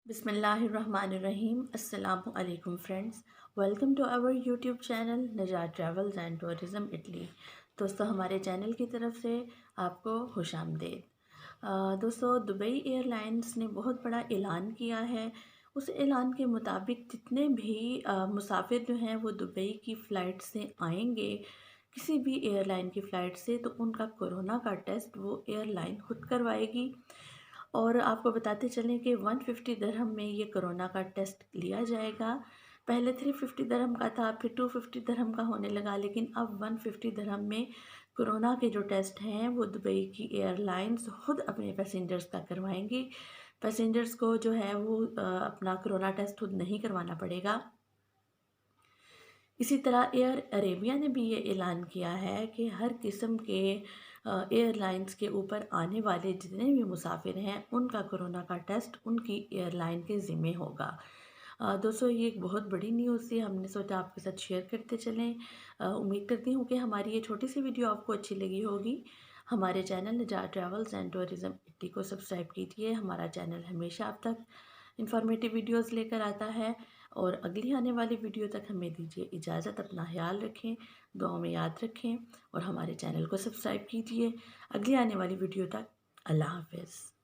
बिस्मिल्लाहिर्रहमानिर्रहीम। अस्सलामु अलैकुम friends, welcome to our YouTube channel Najat travels and tourism Italy. दोस्तों, हमारे चैनल की तरफ से आपको खुशामदीद। दोस्तों, दुबई एयरलाइंस ने बहुत बड़ा ऐलान किया है। उस ऐलान के मुताबिक जितने भी मुसाफिर जो हैं वो दुबई की फ़्लाइट से आएंगे, किसी भी एयरलाइन की फ़्लाइट से, तो उनका कोरोना का टेस्ट वो एयरलाइन खुद करवाएगी। और आपको बताते चलें कि 150 दिरहम में ये कोरोना का टेस्ट लिया जाएगा। पहले 350 दिरहम का था, फिर 250 दिरहम का होने लगा, लेकिन अब 150 दिरहम में कोरोना के जो टेस्ट हैं वो दुबई की एयरलाइंस खुद अपने पैसेंजर्स का करवाएंगी। पैसेंजर्स को जो है वो अपना कोरोना टेस्ट खुद नहीं करवाना पड़ेगा। इसी तरह एयर अरेबिया ने भी ये ऐलान किया है कि हर किस्म के एयरलाइंस के ऊपर आने वाले जितने भी मुसाफिर हैं उनका कोरोना का टेस्ट उनकी एयरलाइन के ज़िम्मे होगा। दोस्तों, ये एक बहुत बड़ी न्यूज़ थी, हमने सोचा आपके साथ शेयर करते चलें। उम्मीद करती हूँ कि हमारी ये छोटी सी वीडियो आपको अच्छी लगी होगी। हमारे channel Najat travels and tourism Italy को सब्सक्राइब कीजिए। हमारा चैनल हमेशा आप तक इंफॉर्मेटिव वीडियोस लेकर आता है। और अगली आने वाली वीडियो तक हमें दीजिए इजाज़त। अपना ख्याल रखें, दुआ में याद रखें और हमारे चैनल को सब्सक्राइब कीजिए। अगली आने वाली वीडियो तक अल्लाह हाफ़िज़।